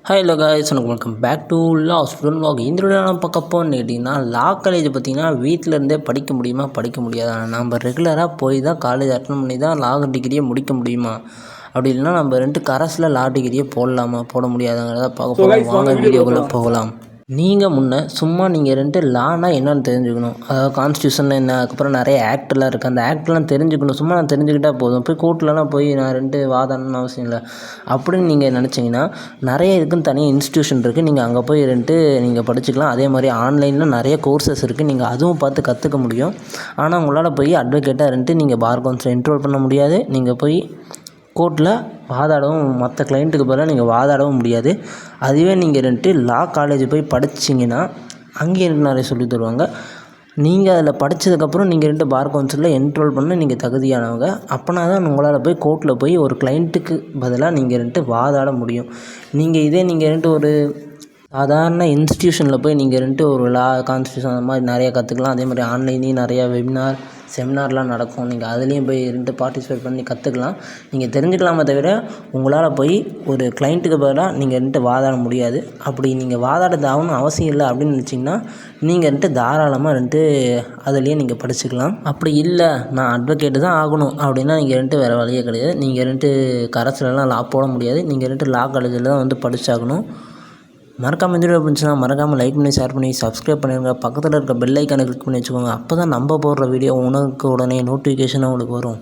Hello guys, welcome back to law student walk. இந்த நான் பார்க்க போன்னு கேட்டிங்கன்னா, லா காலேஜ் பார்த்திங்கன்னா வீட்டிலேருந்தே படிக்க முடியுமா படிக்க முடியாதா? நம்ம ரெகுலராக போய் தான் காலேஜ் அட்டன் பண்ணி தான் லா டிகிரியை முடிக்க முடியுமா? அப்படி இல்லைனா நம்ம கரஸில் லா டிகிரியை போடலாமா போட முடியாதாங்கிறத பார்க்க போகலாம். வாங்க வீடியோக்குள்ளே போகலாம். சும்மா நீங்கள் லானா என்னென்னு தெரிஞ்சுக்கணும். அதாவது கான்ஸ்டியூஷன் என்ன, அதுக்கப்புறம் நிறைய ஆக்டெலாம் இருக்குது. அந்த ஆக்டெலாம் தெரிஞ்சுக்கணும். சும்மா நான் தெரிஞ்சுக்கிட்டால் போதும். போய் கோர்ட்லலாம் போய் நான் வாதாடணும்னு அவசியம் இல்லை. அப்படின்னு நீங்கள் நினச்சிங்கன்னா நிறைய இதுக்குன்னு தனியாக இன்ஸ்டியூஷன் இருக்குது. நீங்கள் அங்கே போய் நீங்கள் படிச்சுக்கலாம். அதே மாதிரி ஆன்லைனில் நிறைய கோர்சஸ் இருக்குது. நீங்கள் அதுவும் பார்த்து கற்றுக்க முடியும். ஆனால் உங்களால் போய் அட்வொகேட்டாக நீங்கள் பார் கவுன்சில் என்ரோல் பண்ண முடியாது. நீங்கள் போய் கோர்ட்டில் வாதாடவும், மற்ற கிளைண்ட்டுக்கு பதிலாக நீங்கள் வாதாடவும் முடியாது. அதுவே நீங்கள் லா காலேஜ் போய் படிச்சிங்கன்னா அங்கேயே நிறைய சொல்லி தருவாங்க. நீங்கள் அதில் படித்ததுக்கப்புறம் நீங்கள் பார் கவுன்சிலில் என்ரோல் பண்ண நீங்கள் தகுதியானவங்க. அப்போனா தான் உங்களால் போய் கோர்ட்டில் போய் ஒரு கிளைண்ட்டுக்கு பதிலாக நீங்கள் வாதாட முடியும். நீங்கள் ஒரு சாதாரண இன்ஸ்டியூஷனில் போய் நீங்கள் ஒரு லா கான்ஸ்டியூஷன் அந்த மாதிரி நிறையா கற்றுக்கலாம். அதே மாதிரி ஆன்லைன்லேயும் நிறையா வெபினார் செமினார்லாம் நடக்கும். நீங்கள் அதுலேயும் போய் பார்ட்டிசிபேட் பண்ணி கற்றுக்கலாம். நீங்கள் தெரிஞ்சுக்கலாமே தவிர உங்களால் போய் ஒரு கிளைண்ட்டுக்கு பதிலாக நீங்கள் வாதாட முடியாது. அப்படி நீங்கள் வாதாடதாகணும் அவசியம் இல்லை அப்படின்னு நினச்சிங்கன்னா நீங்கள் தாராளமாக அதுலேயே நீங்கள் படிச்சுக்கலாம். அப்படி இல்லை நான் அட்வொகேட்டு தான் ஆகணும் அப்படின்னா நீங்கள் வேறு வழியே கிடையாது. நீங்கள் கரஸ்லலாம் லா போட முடியாது. நீங்கள் லா காலேஜில் தான் படிச்சாகணும். மறக்காமல் இந்த வீடியோ பிடிச்சுன்னா மறக்காமல் லைக் பண்ணி, ஷேர் பண்ணி, சப்ஸ்கிரைப் பண்ணிடுங்க. பக்கத்தில் இருக்க பெல் ஐக்கானை கிளிக் பண்ணி வச்சுக்கோங்க. அப்போ தான் நம்ம போடுற வீடியோ உனக்கு உடனே நோட்டிஃபிகேஷனாக உங்களுக்கு வரும்.